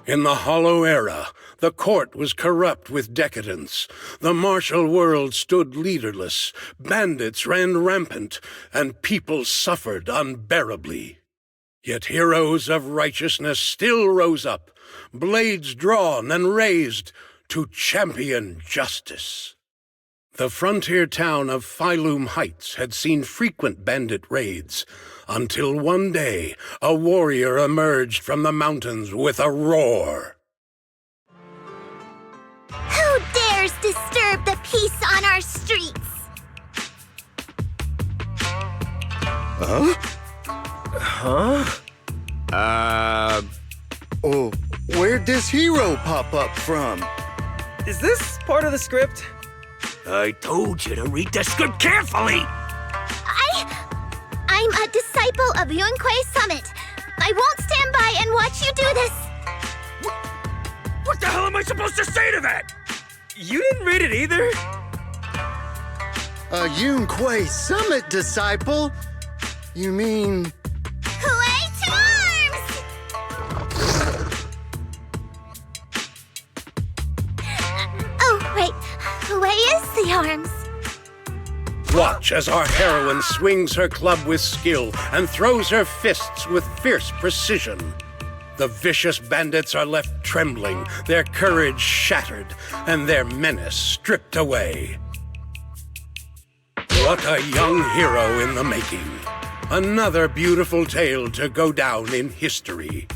In the Hollow Era, the court was corrupt with decadence. The martial world stood leaderless, bandits ran rampant, and people suffered unbearably. Yet heroes of righteousness still rose up, blades drawn and raised to champion justice. The frontier town of Phylum Heights had seen frequent bandit raids, until one day a warrior emerged from the mountains with a roar. Who dares disturb the peace on our streets? Oh, where'd this hero pop up from? Is this part of the script? I told you to read the script carefully! I'm a disciple of Yunquei Summit. I won't stand by and watch you do this. What the hell am I supposed to say to that? You didn't read it either? A Yunquei Summit disciple? You mean... Way to arms! Oh, wait. Way is the arms? Watch as our heroine swings her club with skill and throws her fists with fierce precision. The vicious bandits are left trembling, their courage shattered, and their menace stripped away. What a young hero in the making. Another beautiful tale to go down in history.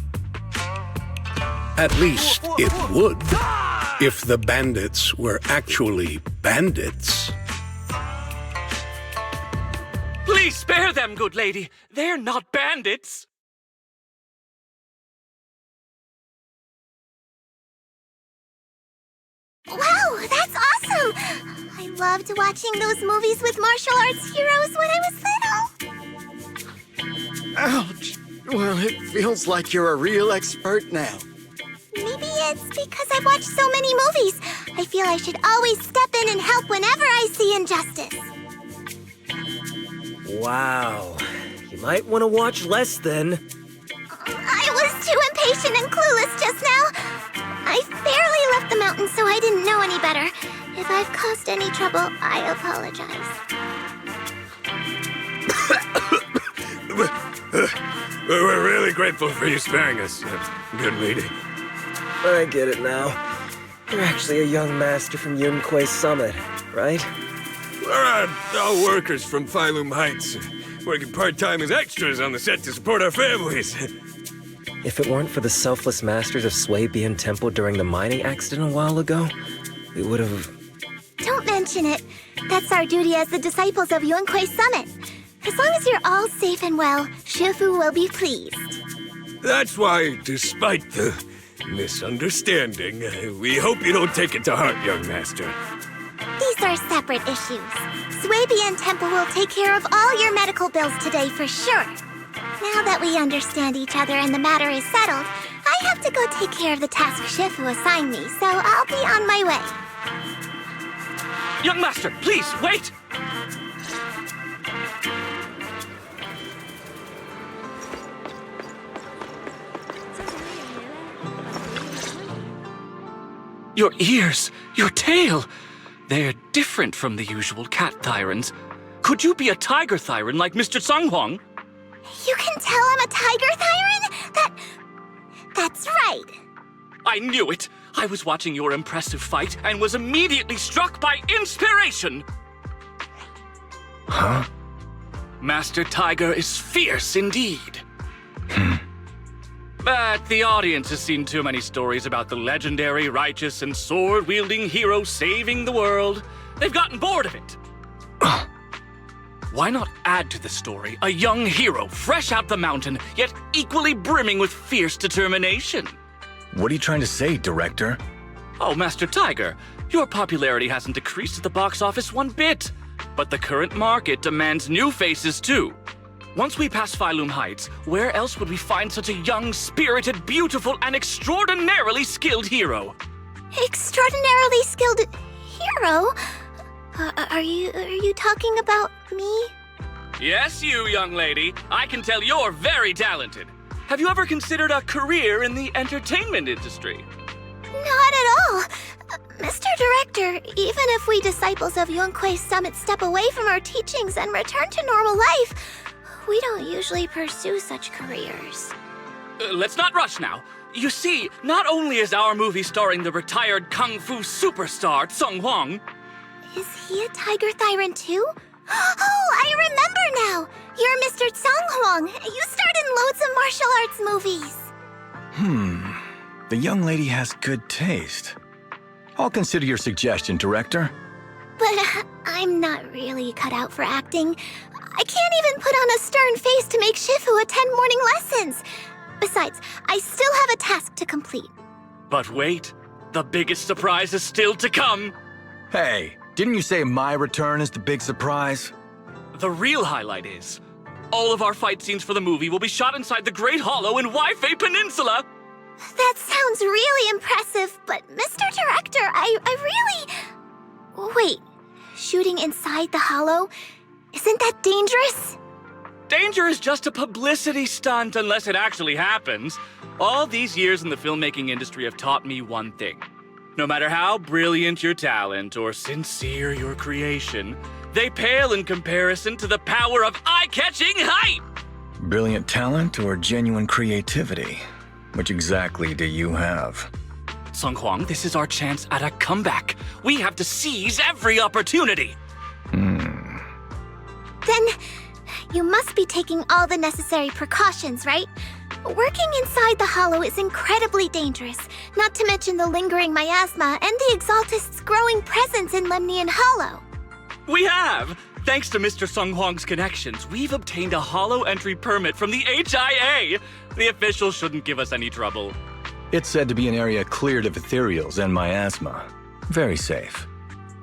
At least it would, if the bandits were actually bandits. Please spare them, good lady. They're not bandits. Wow, that's awesome! I loved watching those movies with martial arts heroes when I was little. Ouch! Well, it feels like you're a real expert now. Maybe it's because I've watched so many movies. I feel I should always step in and help whenever I see injustice. Wow. You might want to watch less then. I was too impatient and clueless just now. I barely left the mountain, so I didn't know any better. If I've caused any trouble, I apologize. We're really grateful for you sparing us, good lady. I get it now. You're actually a young master from Yunquei Summit, right? We're all workers from Phylum Heights, working part-time as extras on the set to support our families. If it weren't for the selfless masters of Suibian Temple during the mining accident a while ago, we would have... Don't mention it. That's our duty as the disciples of Yunquei Summit. As long as you're all safe and well, Fufu will be pleased. That's why, despite the misunderstanding, we hope you don't take it to heart, young master. These are separate issues. Suibian Temple will take care of all your medical bills today for sure. Now that we understand each other and the matter is settled, I have to go take care of the task Shifu assigned me, so I'll be on my way. Young master, please, wait! Your ears, your tail, they're different from the usual cat thyrans. Could you be a tiger thyran like Mr. Sunghuang? You can tell I'm a tiger thyran? That's right. I knew it! I was watching your impressive fight and was immediately struck by inspiration! Huh? Master Tiger is fierce indeed. But the audience has seen too many stories about the legendary, righteous, and sword-wielding hero saving the world. They've gotten bored of it. Why not add to the story a young hero, fresh out the mountain, yet equally brimming with fierce determination? What are you trying to say, director? Oh, Master Tiger, your popularity hasn't decreased at the box office one bit. But the current market demands new faces, too. Once we pass Phylum Heights, where else would we find such a young, spirited, beautiful, and extraordinarily skilled hero? Extraordinarily skilled hero? Are you talking about me? Yes, you, young lady. I can tell you're very talented. have you ever considered a career in the entertainment industry? Not at all. Mr. Director, even if we disciples of Yunque's Summit step away from our teachings and return to normal life, we don't usually pursue such careers. Let's not rush now. You see, not only is our movie starring the retired kung fu superstar Song Huang. Is he a Tiger Thyran too? Oh, I remember now! You're Mr. Song Huang. You starred in loads of martial arts movies. The young lady has good taste. I'll consider your suggestion, Director. But I'm not really cut out for acting. I can't even put on a stern face to make Shifu attend morning lessons. Besides, I still have a task to complete. But wait, the biggest surprise is still to come. Hey, didn't you say my return is the big surprise? The real highlight is, all of our fight scenes for the movie will be shot inside the Great Hollow in Waifei Peninsula. That sounds really impressive, but Mr. Director, I really... Wait, shooting inside the hollow? Isn't that dangerous? Danger is just a publicity stunt unless it actually happens. All these years in the filmmaking industry have taught me one thing. No matter how brilliant your talent or sincere your creation, they pale in comparison to the power of eye-catching hype! Brilliant talent or genuine creativity? Which exactly do you have? Song Huang, this is our chance at a comeback. We have to seize every opportunity. Then, you must be taking all the necessary precautions, right? Working inside the hollow is incredibly dangerous, not to mention the lingering miasma and the Exaltist's growing presence in Lemnian Hollow. We have! Thanks to Mr. Song Huang's connections, we've obtained a hollow entry permit from the HIA. The officials shouldn't give us any trouble. It's said to be an area cleared of ethereals and miasma. Very safe.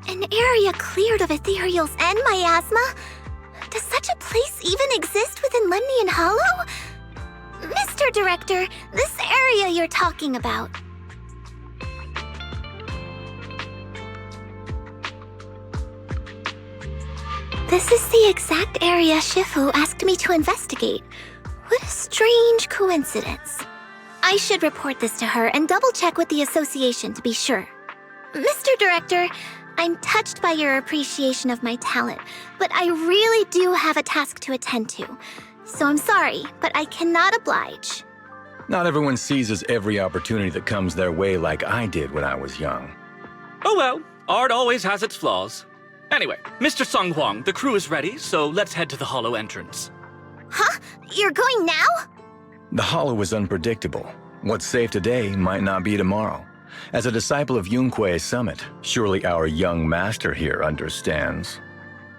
An area cleared of ethereals and miasma? Does such a place even exist within Lemnian Hollow? Mr. Director, this area you're talking about. This is the exact area Shifu asked me to investigate. What a strange coincidence. I should report this to her and double-check with the association to be sure. Mr. Director, I'm touched by your appreciation of my talent, but I really do have a task to attend to. So I'm sorry, but I cannot oblige. Not everyone seizes every opportunity that comes their way like I did when I was young. Oh well, art always has its flaws. Anyway, Mr. Song Huang, the crew is ready, so let's head to the hollow entrance. Huh? You're going now? The hollow is unpredictable. What's safe today might not be tomorrow. As a disciple of Yunque's Summit, surely our young master here understands.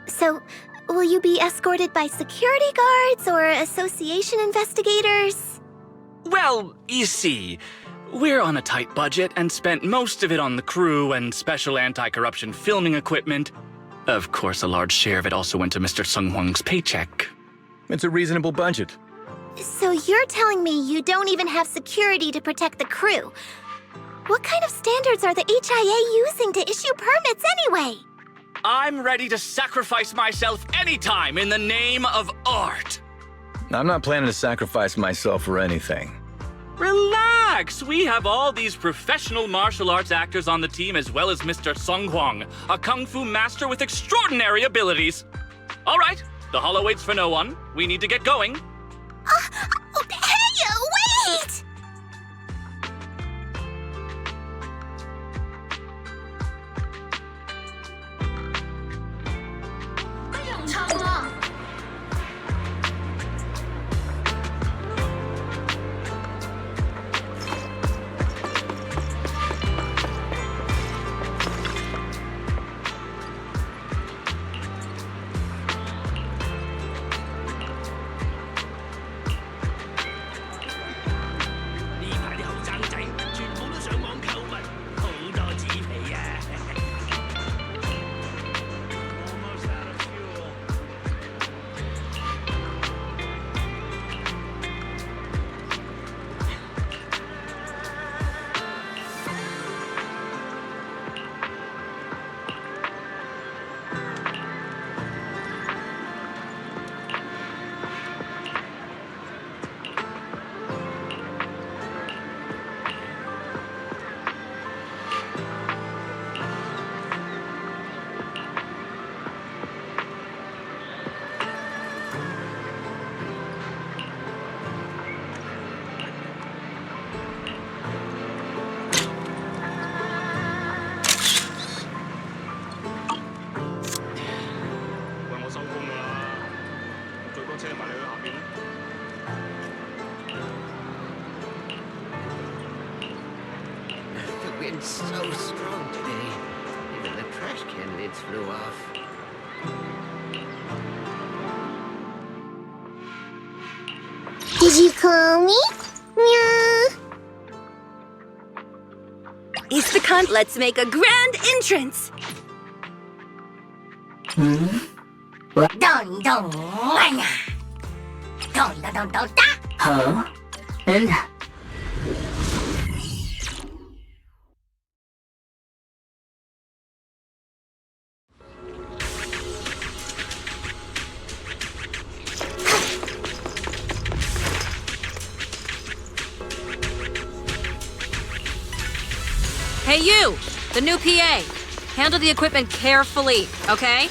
So, will you be escorted by security guards or association investigators? Well, you see, we're on a tight budget and spent most of it on the crew and special anti-corruption filming equipment. Of course, a large share of it also went to Mr. Sung Huang's paycheck. It's a reasonable budget. So you're telling me you don't even have security to protect the crew? What kind of standards are the HIA using to issue permits anyway? I'm ready to sacrifice myself anytime in the name of art. I'm not planning to sacrifice myself for anything. Relax! We have all these professional martial arts actors on the team as well as Mr. Song Huang, a kung fu master with extraordinary abilities. All right, the hollow waits for no one. We need to get going. Hey, wait! feeling so strong today. Even the trash can lids flew off. Did you call me? Meow. It's the con. Let's make a grand entrance. Dong dong wang. Dong da dong dong da. Huh? And Hey, you! The new PA. Handle the equipment carefully, okay?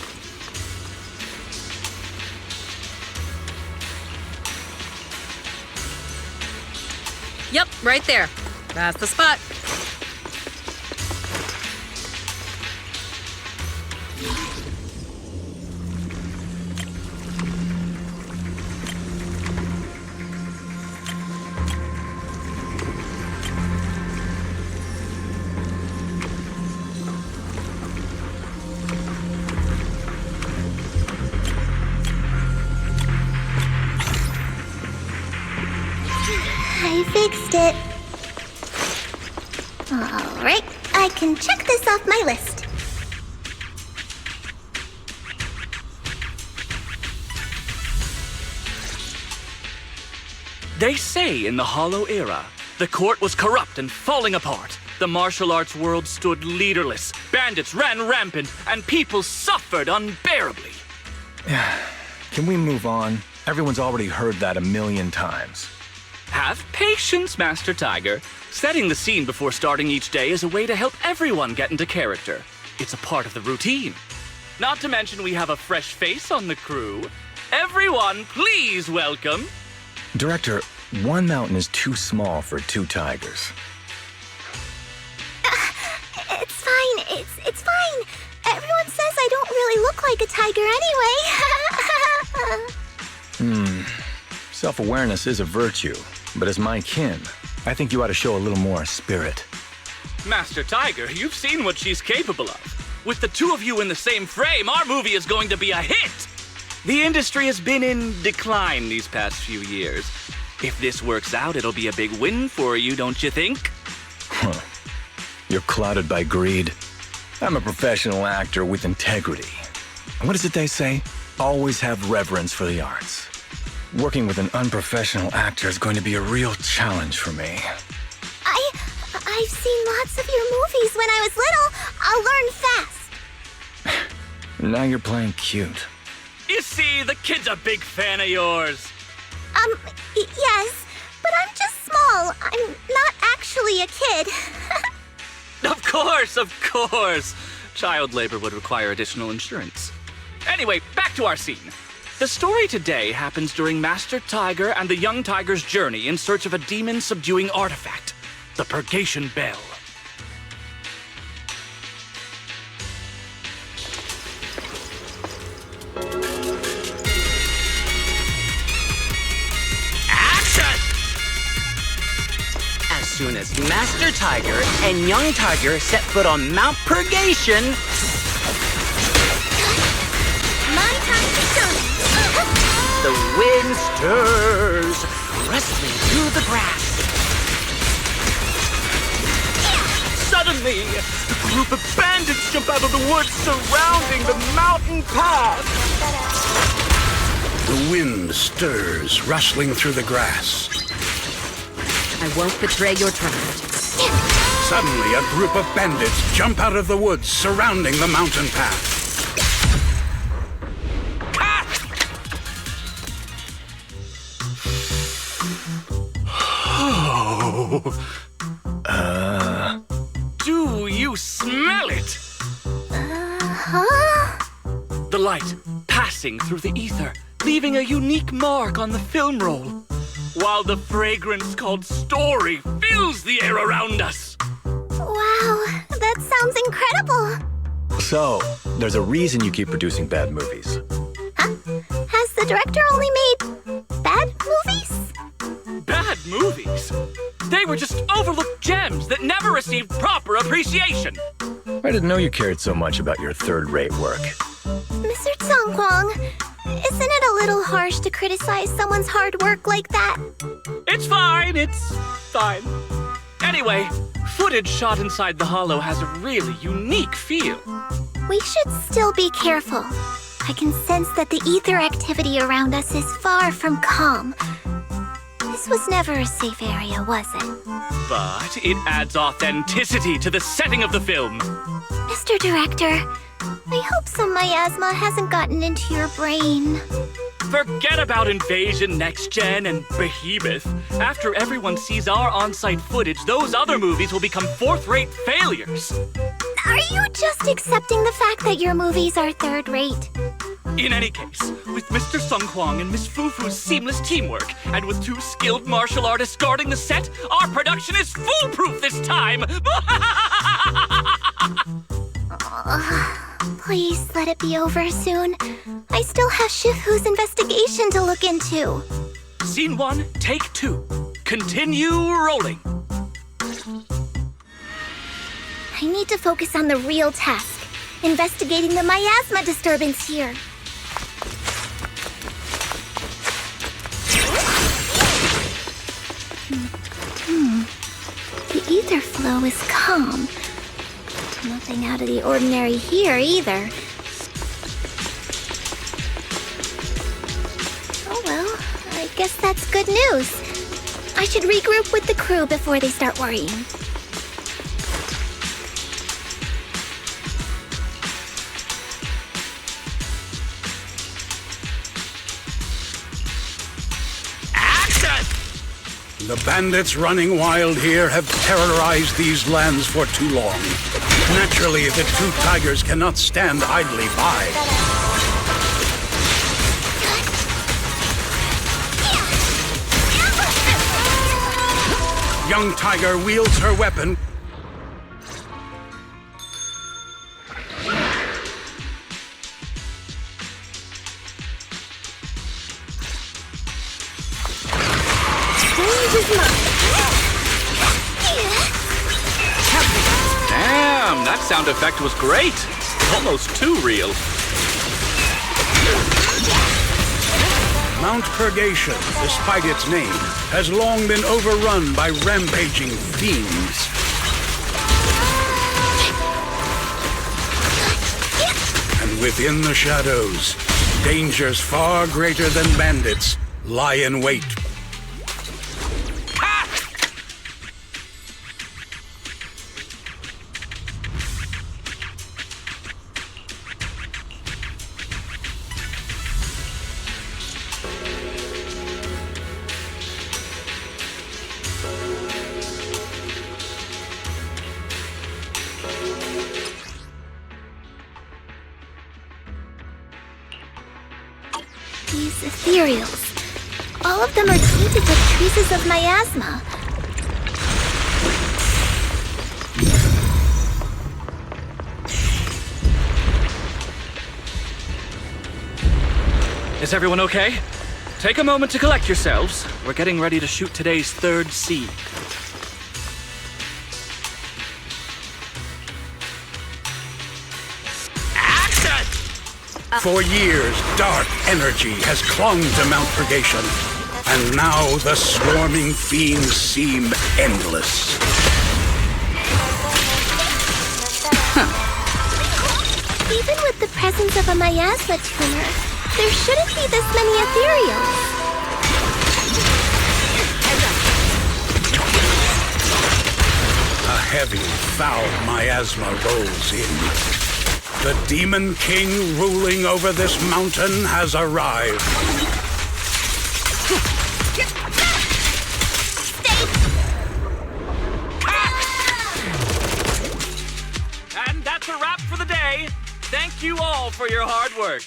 Yep, right there. That's the spot. I fixed it. All right, I can check this off my list. They say in the Hollow Era, the court was corrupt and falling apart. The martial arts world stood leaderless. Bandits ran rampant, and people suffered unbearably. Can we move on? Everyone's already heard that a million times. Have patience, Master Tiger. Setting the scene before starting each day is a way to help everyone get into character. It's a part of the routine. Not to mention we have a fresh face on the crew. Everyone, please welcome... Director, one mountain is too small for two tigers. It's fine. It's fine. Everyone says I don't really look like a tiger anyway. Self-awareness is a virtue, but as my kin, I think you ought to show a little more spirit. Master Tiger, you've seen what she's capable of. With the two of you in the same frame, our movie is going to be a hit! The industry has been in decline these past few years. If this works out, it'll be a big win for you, don't you think? Huh. You're clouded by greed. I'm a professional actor with integrity. What is it they say? Always have reverence for the arts. Working with an unprofessional actor is going to be a real challenge for me. I've seen lots of your movies when I was little. I'll learn fast. Now you're playing cute. You see, the kid's a big fan of yours. Yes, but I'm just small. I'm not actually a kid. Of course. Child labor would require additional insurance. Anyway, back to our scene. The story today happens during Master Tiger and the young tiger's journey in search of a demon-subduing artifact, the Purgation Bell. As soon as Master Tiger and Young Tiger set foot on Mount Purgation... My time to shine. The wind stirs, rustling through the grass. Suddenly, a group of bandits jump out of the woods surrounding the mountain path. The wind stirs, rustling through the grass. I won't betray your trust. Suddenly, a group of bandits jump out of the woods surrounding the mountain path. Do you smell it? The light passing through the ether, leaving a unique mark on the film roll, while the fragrance called story fills the air around us. Wow, that sounds incredible. So, there's a reason you keep producing bad movies. Huh? Has the director only made bad movies? Bad movies? They were just overlooked gems that never received proper appreciation. I didn't know you cared so much about your third-rate work. Mr. Tsongkwang, isn't it a little harsh to criticize someone's hard work like that? It's fine. Anyway, footage shot inside the hollow has a really unique feel. We should still be careful. I can sense that the ether activity around us is far from calm. This was never a safe area, was it? But it adds authenticity to the setting of the film. Mr. Director, I hope some miasma hasn't gotten into your brain. Forget about Invasion Next Gen and Behemoth. After everyone sees our on-site footage, those other movies will become fourth-rate failures. Are you just accepting the fact that your movies are third-rate? In any case, with Mr. Sung Kwang and Miss Fufu's seamless teamwork, and with 2 skilled martial artists guarding the set, our production is foolproof this time! Please let it be over soon. I still have Shifu's investigation to look into. Scene 1, take 2. Continue rolling. I need to focus on the real task, investigating the miasma disturbance here. The ether flow is calm. Nothing out of the ordinary here, either. Oh well, I guess that's good news. I should regroup with the crew before they start worrying. The bandits running wild here have terrorized these lands for too long. Naturally, the 2 tigers cannot stand idly by. Young Tiger wields her weapon. Damn, that sound effect was great. Almost too real. Mount Purgation, despite its name, has long been overrun by rampaging fiends. And within the shadows, dangers far greater than bandits lie in wait. These ethereals. All of them are tainted with traces of miasma. Is everyone okay? Take a moment to collect yourselves. We're getting ready to shoot today's 3rd scene. For years, dark energy has clung to Mount Purgation, and now the swarming fiends seem endless. Even with the presence of a miasma tumor, there shouldn't be this many ethereals. A heavy, foul miasma rolls in. The Demon King ruling over this mountain has arrived. And that's a wrap for the day. Thank you all for your hard work.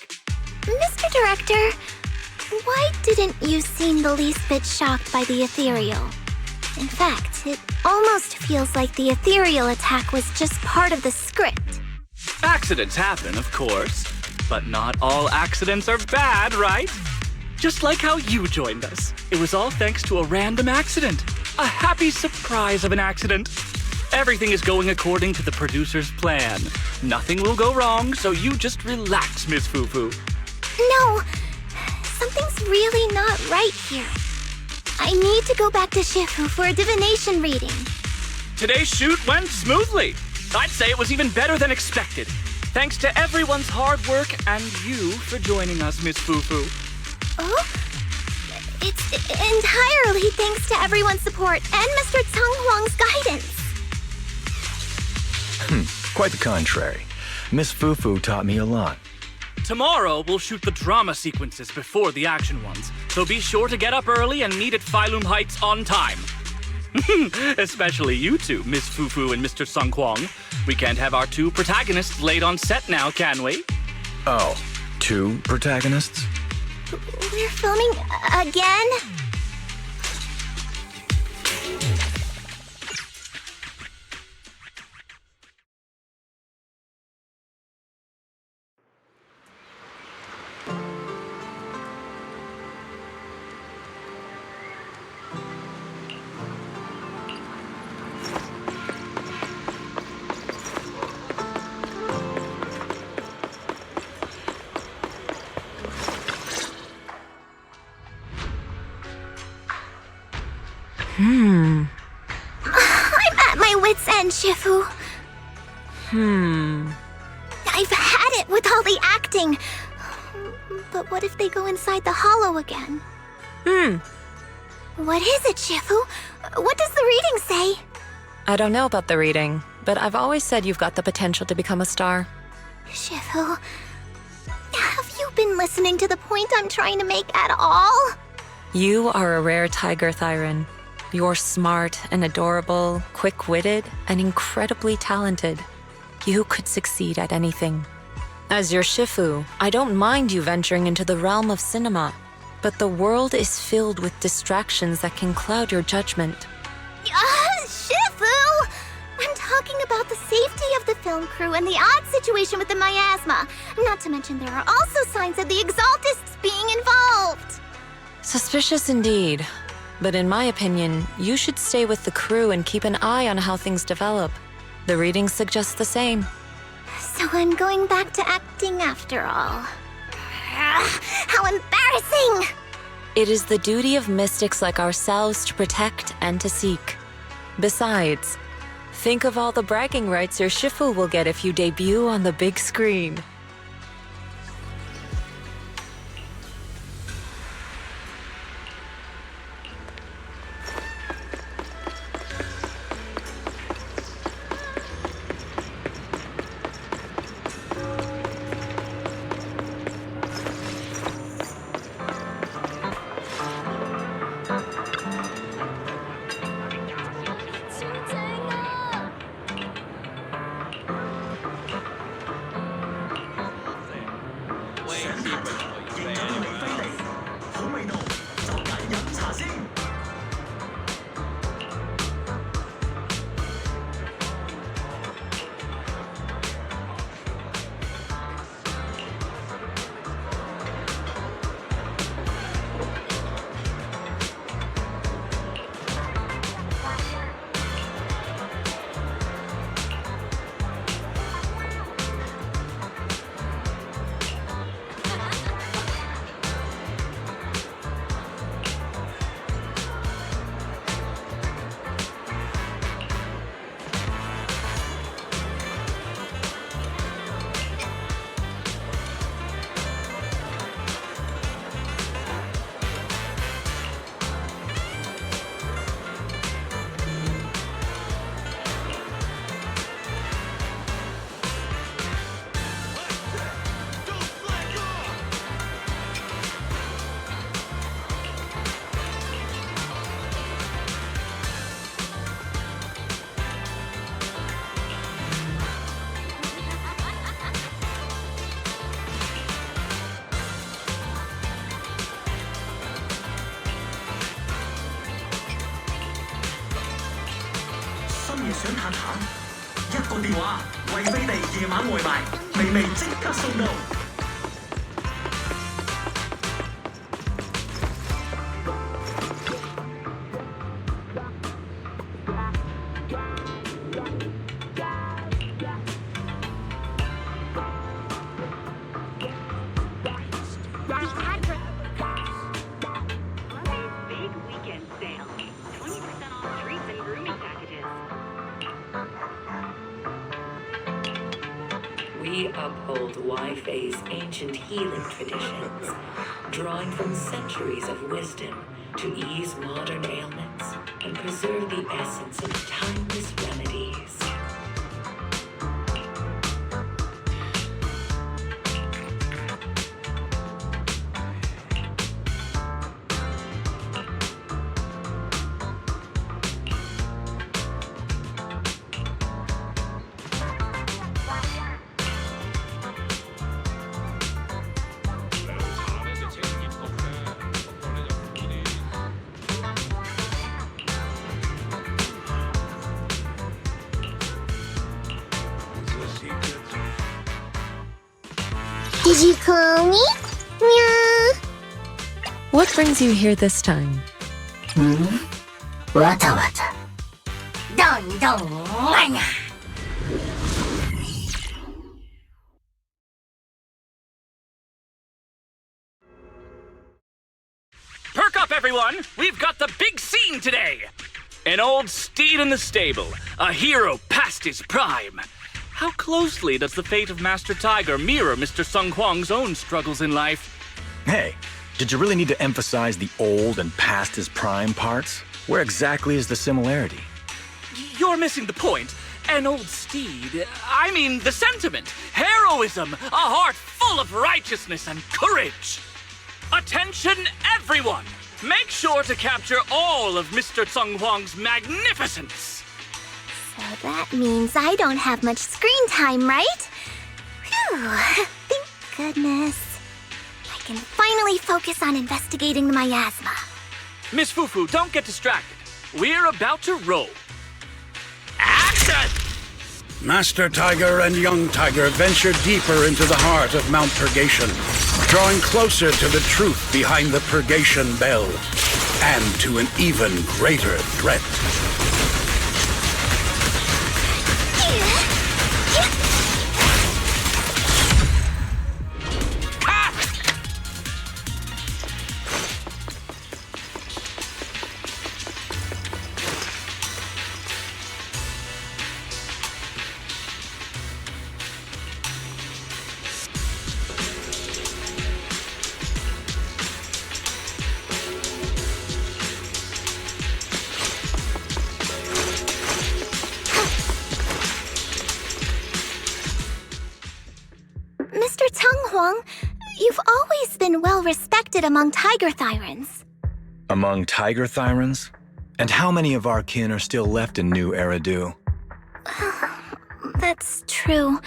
Mr. Director, why didn't you seem the least bit shocked by the ethereal? In fact, it almost feels like the ethereal attack was just part of the script. Accidents happen, of course, but not all accidents are bad, right? Just like how you joined us. It was all thanks to a random accident. A happy surprise of an accident. Everything is going according to the producer's plan. Nothing will go wrong, so you just relax, Miss Fufu. No, something's really not right here. I need to go back to Shifu for a divination reading. Today's shoot went smoothly. I'd say it was even better than expected. Thanks to everyone's hard work and you for joining us, Miss Fufu. Oh? It's entirely thanks to everyone's support and Mr. Tsang Huang's guidance. Quite the contrary. Miss Fufu taught me a lot. Tomorrow, we'll shoot the drama sequences before the action ones, so be sure to get up early and meet at Phylum Heights on time. Especially you two, Miss Fufu and Mr. Sung Kwang. We can't have our two protagonists late on set now, can we? Oh, 2 protagonists? We're filming again? I'm at my wit's end, Shifu. I've had it with all the acting. But what if they go inside the hollow again? What is it, Shifu? What does the reading say? I don't know about the reading, but I've always said you've got the potential to become a star. Shifu, have you been listening to the point I'm trying to make at all? You are a rare tiger, Thyron. You're smart and adorable, quick-witted, and incredibly talented. You could succeed at anything. As your Shifu, I don't mind you venturing into the realm of cinema, but the world is filled with distractions that can cloud your judgment. Shifu! I'm talking about the safety of the film crew and the odd situation with the miasma. Not to mention there are also signs of the Exaltists being involved. Suspicious indeed. But in my opinion, you should stay with the crew and keep an eye on how things develop. The readings suggest the same. So I'm going back to acting after all. How embarrassing! It is the duty of mystics like ourselves to protect and to seek. Besides, think of all the bragging rights your Shifu will get if you debut on the big screen. Big weekend sale. 20% off treats and grooming packages. We uphold Wi-Fi's ancient healing traditions, drawing from centuries of wisdom to ease modern ailments and preserve the essence of timeless remedies. Did you call me? Meow. What brings you here this time? Wata wata. Don don wanya. Perk up, everyone! We've got the big scene today! An old steed in the stable, a hero past his prime. How closely does the fate of Master Tiger mirror Mr. Sung Huang's own struggles in life? Hey, did you really need to emphasize the old and past his prime parts? Where exactly is the similarity? You're missing the point. An old steed, I mean the sentiment, heroism, a heart full of righteousness and courage. Attention, everyone! Make sure to capture all of Mr. Sung Huang's magnificence. So that means I don't have much screen time, right? Phew, thank goodness. I can finally focus on investigating the miasma. Miss Fufu, don't get distracted. We're about to roll. Action! Master Tiger and Young Tiger venture deeper into the heart of Mount Purgation, drawing closer to the truth behind the Purgation Bell, and to an even greater threat. Mr. Tung Huang, you've always been well respected among Tiger Thyrans. Among Tiger Thyrans? And how many of our kin are still left in New Eridu? That's true.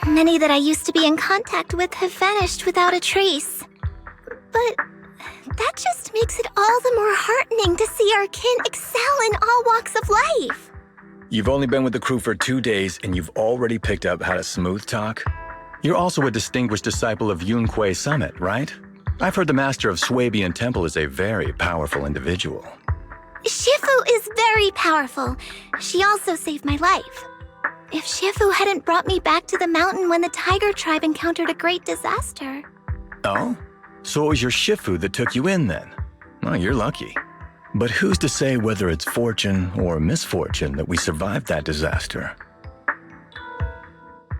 Many that I used to be in contact with have vanished without a trace. But that just makes it all the more heartening to see our kin excel in all walks of life. You've only been with the crew for 2 days and you've already picked up how to smooth talk? You're also a distinguished disciple of Yunque Summit, right? I've heard the master of Suibian Temple is a very powerful individual. Shifu is very powerful. She also saved my life. If Shifu hadn't brought me back to the mountain when the Tiger tribe encountered a great disaster. Oh? So it was your Shifu that took you in then? Well, you're lucky. But who's to say whether it's fortune or misfortune that we survived that disaster?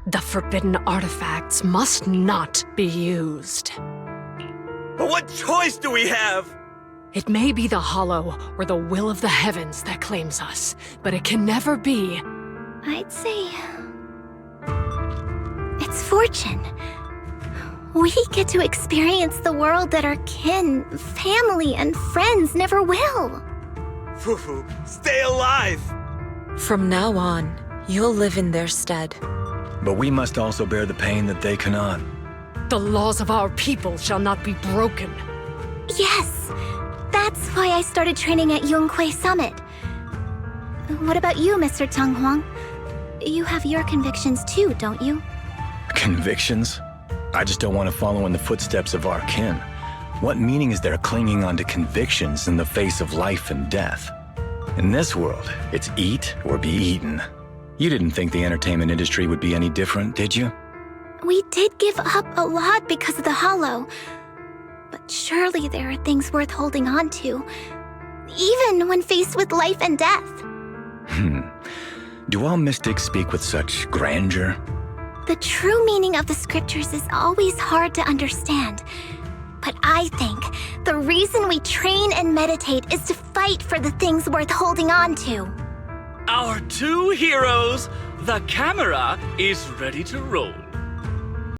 The forbidden artifacts must not be used. But what choice do we have? It may be the Hollow or the will of the heavens that claims us, but it can never be. I'd say it's fortune. We get to experience the world that our kin, family, and friends never will. Fufu, stay alive! From now on, you'll live in their stead. But we must also bear the pain that they cannot. The laws of our people shall not be broken. Yes, that's why I started training at Yunque Summit. What about you, Mr. Tung Huang? You have your convictions too, don't you? Convictions? I just don't want to follow in the footsteps of our kin. What meaning is there clinging on to convictions in the face of life and death? In this world, it's eat or be eaten. You didn't think the entertainment industry would be any different, did you? We did give up a lot because of the Hollow. But surely there are things worth holding on to, even when faced with life and death. Do all mystics speak with such grandeur? The true meaning of the scriptures is always hard to understand. But I think the reason we train and meditate is to fight for the things worth holding on to. Our two heroes, the camera is ready to roll.